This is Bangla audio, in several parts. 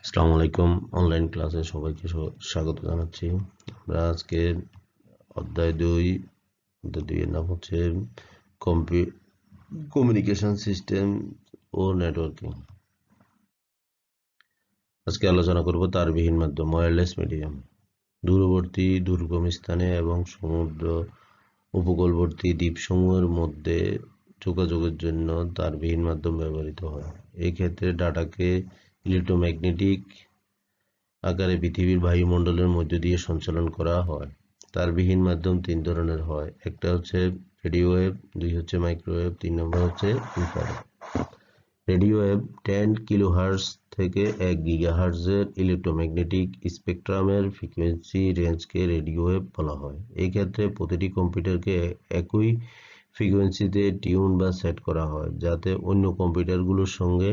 আসসালামু আলাইকুম। অনলাইন ক্লাসে সবাইকে স্বাগত জানাচ্ছি। আমরা আজকে অধ্যায় 2 এর নাম হচ্ছে কমিউনিকেশন সিস্টেম ও নেটওয়ার্কিং। আজকে আলোচনা করব তারবিহীন মাধ্যম, ওয়্যারলেস মিডিয়াম। দূরবর্তী দুর্গম স্থানে এবং সমুদ্র উপকূলবর্তী দ্বীপসমূহের মধ্যে যোগাযোগের জন্য তারবিহীন মাধ্যম ব্যবহৃত হয়। এই ক্ষেত্রে ডাটাকে ইলেক্ট্রোম্যাগনেটিক আকারে পৃথিবীর বায়ুমণ্ডলের মধ্য দিয়ে সঞ্চালন করা হয়। তারবিহীন মাধ্যম 3 ধরনের হয়। একটা হচ্ছে রেডিও ওয়েভ, 2 হচ্ছে মাইক্রোওয়েভ, 3 নম্বর হচ্ছে ইনফ্রারেড। রেডিও ওয়েভ 10 কিলোহার্টজ থেকে 1 গিগাহার্টজের ইলেক্ট্রোম্যাগনেটিক স্পেকট্রামের ফ্রিকোয়েন্সি রেঞ্জকে রেডিও ওয়েভ বলা হয়। এই ক্ষেত্রে প্রতিটি কম্পিউটারকে একই ফ্রিকোয়েন্সিতে টিউন বা সেট করা হয়, যাতে অন্য কম্পিউটারগুলোর সঙ্গে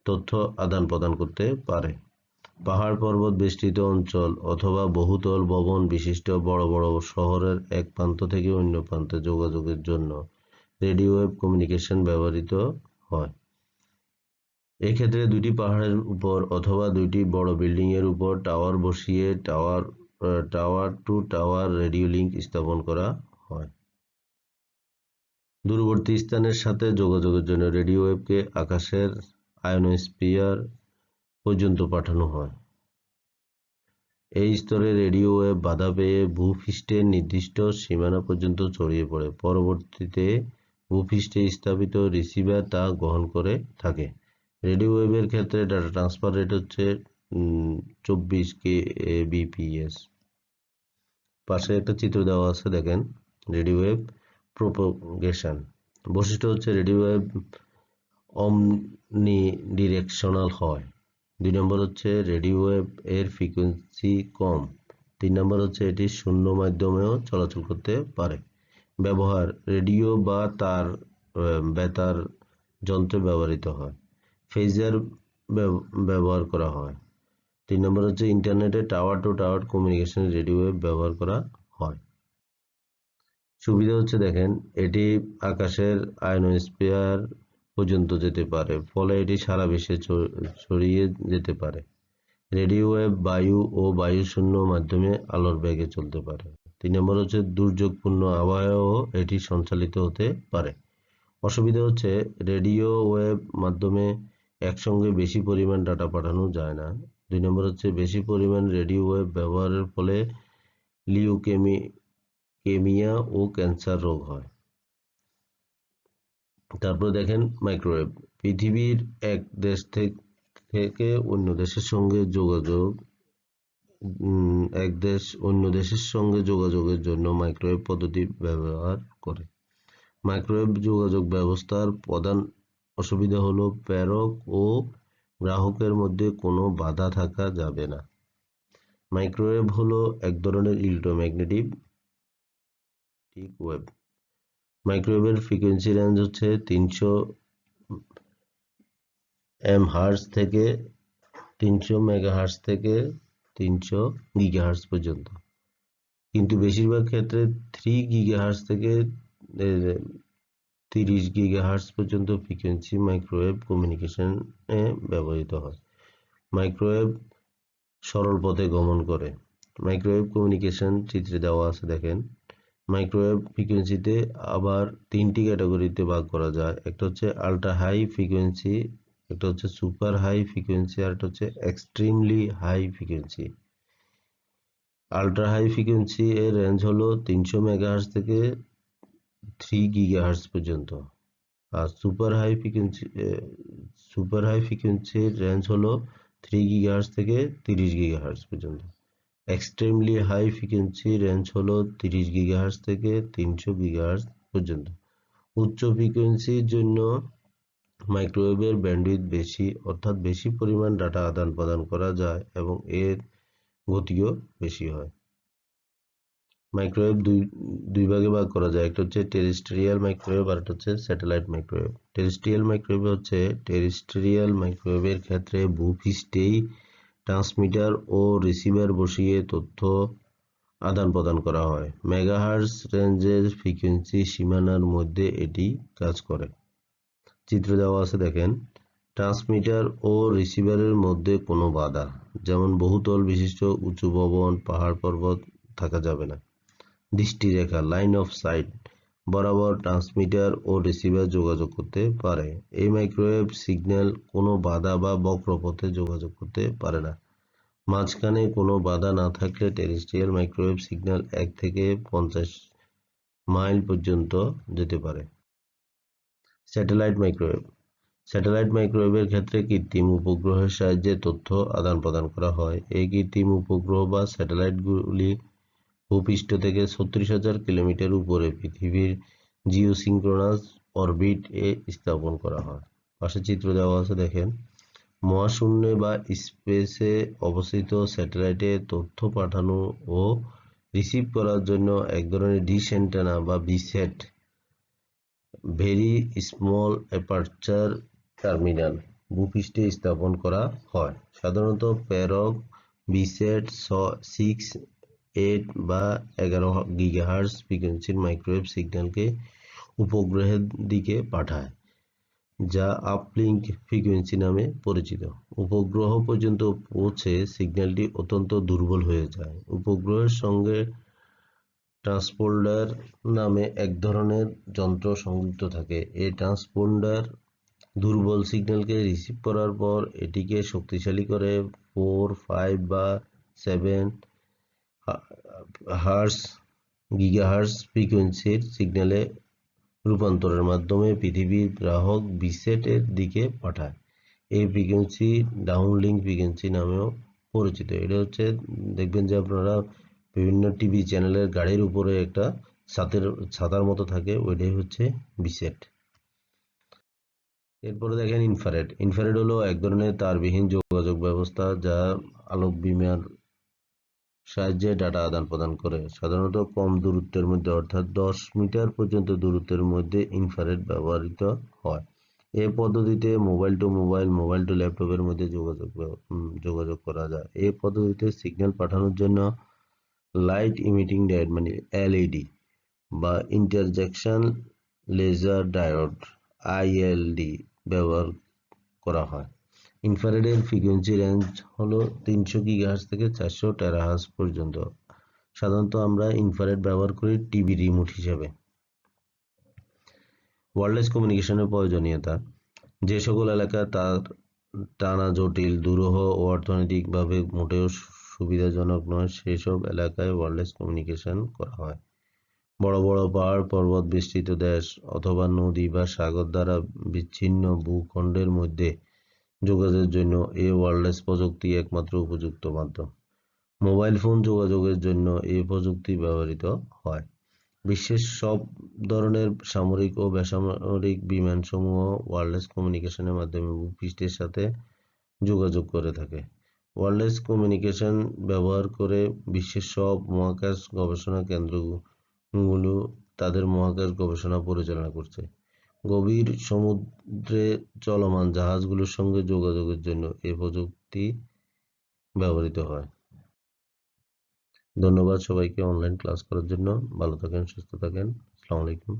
তথ্য আদান প্রদান করতে পারে। পাহাড় পর্বত বেষ্টিত অঞ্চল অথবা বহুতল ভবন বিশিষ্ট বড় বড় শহরের এক প্রান্ত থেকে অন্য প্রান্তে যোগাযোগের জন্য রেডিও ওয়েভ কমিউনিকেশন ব্যবহৃত হয়। এক্ষেত্রে দুটি পাহাড়ের উপর অথবা দুটি বড় বিল্ডিং এর উপর টাওয়ার বসিয়ে tower to tower radio link স্থাপন করা হয়। দূরবর্তী স্থানের সাথে যোগাযোগের জন্য রেডিও ওয়েভকে আকাশের আয়নোস্ফিয়ার পর্যন্ত পাঠানো হয়। এই স্তরে রেডিও ওয়েভ বাধা পেয়ে ভূপৃষ্ঠের নির্দিষ্ট সীমানা পর্যন্ত ছড়িয়ে পড়ে। পরবর্তীতে ভূপৃষ্ঠে স্থাপিত রিসিভার তা গ্রহণ করে থাকে। রেডিও ওয়েভের ক্ষেত্রে ডাটা ট্রান্সফার রেট হচ্ছে 24 kbps। পাশে একটা চিত্র দেওয়া আছে, দেখেন। রেডিও ওয়েভ প্রোপাগেশন বৈশিষ্ট্য হচ্ছে রেডিও ওয়েভ অমনিডিরেকশনাল হয়। 2 নম্বর হচ্ছে রেডিও ওয়েভ এর ফ্রিকোয়েন্সি কম। 3 নম্বর হচ্ছে এটি শূন্য মাধ্যমেও চলাচল করতে পারে। ব্যবহার: রেডিও বা তার বেতার যন্ত্রে ব্যবহৃত হয়। ফেজার ব্যবহার করা হয়। 3 নম্বর হচ্ছে ইন্টারনেটে টাওয়ার টু টাওয়ার কমিউনিকেশনে রেডিও ওয়েভ ব্যবহার করা হয়। সুবিধা হচ্ছে, দেখেন, এটি আকাশের আয়নোস্ফিয়ার পর্যন্ত যেতে পারে, ফলে এটি সারা বিশ্বে ছড়িয়ে যেতে পারে। রেডিও ওয়েভ বায়ু ও বায়ুশূন্য মাধ্যমে আলোর বেগে চলতে পারে। 3 নম্বর হচ্ছে দুর্যোগপূর্ণ আবহাওয়াও এটি সঞ্চালিত হতে পারে। অসুবিধা হচ্ছে রেডিও ওয়েভ মাধ্যমে একসঙ্গে বেশি পরিমাণ ডাটা পাঠানো যায় না। 2 নম্বর হচ্ছে বেশি পরিমাণ রেডিও ওয়েভ ব্যবহারের ফলে লিউকেমিয়া ও ক্যান্সার রোগ হয়। তারপর দেখেন মাইক্রোওয়েভ। পৃথিবীর এক দেশ থেকে অন্য দেশের সঙ্গে যোগাযোগের জন্য মাইক্রোওয়েভ পদ্ধতি ব্যবহার করে। মাইক্রোওয়েভ যোগাযোগ ব্যবস্থার প্রধান অসুবিধা হলো প্রেরক ও গ্রাহকের মধ্যে কোনো বাধা থাকা যাবে না। মাইক্রোওয়েভ হলো এক ধরনের ইলেক্ট্রোম্যাগনেটিক ওয়েভ। মাইক্রোওয়েভের ফ্রিকোয়েন্সি রেঞ্জ হচ্ছে 300 মেগাহার্টজ থেকে 300 গিগাহার্টজ পর্যন্ত, কিন্তু বেশিরভাগ ক্ষেত্রে 3 গিগাহার্টজ থেকে 30 গিগাহার্টজ পর্যন্ত ফ্রিকোয়েন্সি মাইক্রোওয়েভ কমিউনিকেশনে ব্যবহৃত হয়। মাইক্রোওয়েভ সরল পথে গমন করে। মাইক্রোওয়েভ কমিউনিকেশন চিত্রে দেওয়া আছে, দেখেন। মাইক্রোওয়েভ ফ্রিকোয়েন্সিতে আবার 3টি ক্যাটাগরিতে ভাগ করা যায়। একটা হচ্ছে আল্ট্রা হাই ফ্রিকোয়েন্সি, একটা হচ্ছে সুপার হাই ফ্রিকোয়েন্সি, আর একটা হচ্ছে extremely high frequency. Ultra high frequency এর রেঞ্জ হলো 300 মেগাহার্টজ থেকে 3 গিগাহার্টজ পর্যন্ত, আর সুপার হাই ফ্রিকোয়েন্সির রেঞ্জ হলো 3 গিগাহার্টজ থেকে 30 গিগাহার্টজ পর্যন্ত। এক্সট্রিমলি হাই ফ্রিকোয়েন্সি রেঞ্জ হলো 30 গিগাহার্টজ থেকে 300 গিগাহার্টজ পর্যন্ত। উচ্চ ফ্রিকোয়েন্সির জন্য মাইক্রোওয়েভের ব্যান্ডউইথ বেশি, অর্থাৎ বেশি পরিমাণ ডাটা আদান প্রদান করা যায় এবং এর গতিও বেশি হয়। মাইক্রোওয়েভ দুই ভাগে ভাগ করা যায়। একটা হচ্ছে টেরেস্ট্রিয়াল মাইক্রোওয়েভ আর একটা হচ্ছে স্যাটেলাইট মাইক্রোওয়েভ। টেরেস্ট্রিয়াল মাইক্রোওয়েভের ক্ষেত্রে ভূপৃষ্ঠেই ট্রান্সমিটার ও রিসিভার বসিয়ে তথ্য আদান প্রদান করা হয়। মেগাহার্টজ রেঞ্জের ফ্রিকোয়েন্সি সীমানার মধ্যে এটি কাজ করে। চিত্র দেওয়া আছে, দেখেন। ট্রান্সমিটার ও রিসিভারের মধ্যে কোনো বাধা, যেমন বহুতল বিশিষ্ট উঁচু ভবন, পাহাড় পর্বত থাকা যাবে না। দৃষ্টিরেখা লাইন অফ সাইট বরাবর ট্রান্সমিটার ও রিসিভার যোগাযোগ করতে পারে। এই মাইক্রোওয়েভ সিগন্যাল কোনো বাধা বা বক্রপথে যোগাযোগ করতে পারে না। মাঝখানে কোনো বাধা না থাকলে টেরেস্ট্রিয়াল মাইক্রোওয়েভ সিগন্যাল 1 থেকে 50 মাইল পর্যন্ত যেতে পারে। স্যাটেলাইট মাইক্রোওয়েভ স্যাটেলাইট মাইক্রোওয়েভের ক্ষেত্রে কৃত্রিম উপগ্রহের সাহায্যে তথ্য আদান প্রদান করা হয়। এই কৃত্রিম উপগ্রহ বা স্যাটেলাইটগুলি ভূপৃষ্ঠ থেকে 36,000 কিলোমিটার উপরে পৃথিবীর জিওসিনক্রোনাস অরবিট এ স্থাপন করা হয়। পাশে চিত্র দেওয়া আছে, দেখেন। মহাশূন্যে বা স্পেসে অবস্থিত স্যাটেলাইটে তথ্য পাঠানো ও রিসিভ করার জন্য এক ধরনের ডিশ অ্যান্টেনা বা ভিসেট, ভেরি স্মল অ্যাপারচার টার্মিনাল, ভূপৃষ্ঠে স্থাপন করা হয়। সাধারণত প্যারক ভিসেট 6, 8 বা 11 গিগাহার্টজ ফ্রিকোয়েন্সির মাইক্রোওয়েভ সিগন্যালকে উপগ্রহের দিকে পাঠায়, যা আপলিঙ্ক ফ্রিকোয়েন্সি নামে পরিচিত। উপগ্রহ পর্যন্ত পৌঁছে সিগন্যালটি অত্যন্ত দুর্বল হয়ে যায়। উপগ্রহের সঙ্গে ট্রান্সপন্ডার নামে এক ধরনের যন্ত্র সংযুক্ত থাকে। এই ট্রান্সপন্ডার দুর্বল সিগন্যালকে রিসিভ করার পর এটিকে শক্তিশালী করে 4, 5 বা 7 গিগাহার্টজ ফ্রিকোয়েন্সির সিগন্যালে রূপান্তরের মাধ্যমে পৃথিবীর গ্রাহক ভিসেট এর দিকে পাঠায়। এই ফ্রিকোয়েন্সি ডাউনলিঙ্ক ফ্রিকোয়েন্সি নামেও পরিচিত। এটা হচ্ছে, দেখবেন যে আপনারা বিভিন্ন টিভি চ্যানেলের গাড়ির উপরে একটা ছাতার মতো থাকে, ওইটাই হচ্ছে ভিসেট। এরপরে দেখেন ইনফ্রারেড। ইনফ্রারেড হলো এক ধরনের তারবিহীন যোগাযোগ ব্যবস্থা যা আলোক বিমের সাহায্যে ডাটা আদান প্রদান করে। সাধারণত কম দূরত্বের মধ্যে, অর্থাৎ 10 মিটার পর্যন্ত দূরত্বের মধ্যে ইনফ্রারেড ব্যবহৃত হয়। এই পদ্ধতিতে mobile to mobile, mobile to ল্যাপটপের মধ্যে যোগাযোগ করা যায়। এই পদ্ধতিতে সিগন্যাল পাঠানোর জন্য লাইট ইমিটিং ডায়োড মানে এলইডি বা ইন্টারজেকশন লেজার ডায়োড আইএলডি ব্যবহার করা হয়। ইনফ্রারেডের ফ্রিকোয়েন্সি রেঞ্জ হলো 300 গিগাহার্টজ থেকে 400 টেরাহার্টজ পর্যন্ত। সাধারণত আমরা ইনফ্রারেড ব্যবহার করি টিভি রিমোট হিসেবে। ওয়্যারলেস কমিউনিকেশনের প্রয়োজনীয়তা। যে সকল এলাকা তার টানা, জটিল, দুরূহ ও অর্থনৈতিকভাবে মোটেও সুবিধাজনক নয়, সেসব এলাকায় ওয়্যারলেস কমিউনিকেশন করা হয়। বড় বড় পাহাড় পর্বত বেষ্টিত দেশ অথবা নদী বা সাগর দ্বারা বিচ্ছিন্ন ভূখণ্ডের মধ্যে যোগাযোগের জন্য এই ওয়্যারলেস প্রযুক্তি একমাত্র উপযুক্ত মাধ্যম। মোবাইল ফোন যোগাযোগের জন্য এই প্রযুক্তি ব্যবহৃত হয়। বিশ্বের সব ধরনের সামরিক ও বেসামরিক বিমানসমূহ ওয়্যারলেস কমিউনিকেশনের মাধ্যমে ভূপৃষ্ঠের সাথে যোগাযোগ করে থাকে। ওয়্যারলেস কমিউনিকেশন ব্যবহার করে বিশ্বের সব মহাকাশ গবেষণা কেন্দ্রগুলো তাদের মহাকাশ গবেষণা পরিচালনা করছে। গভীর সমুদ্রে চলমান জাহাজগুলোর সঙ্গে যোগাযোগের জন্য এই প্রযুক্তি ব্যবহৃত হয়। ধন্যবাদ সবাইকে অনলাইন ক্লাস করার জন্য। ভালো থাকেন, সুস্থ থাকেন। আসসালামু আলাইকুম।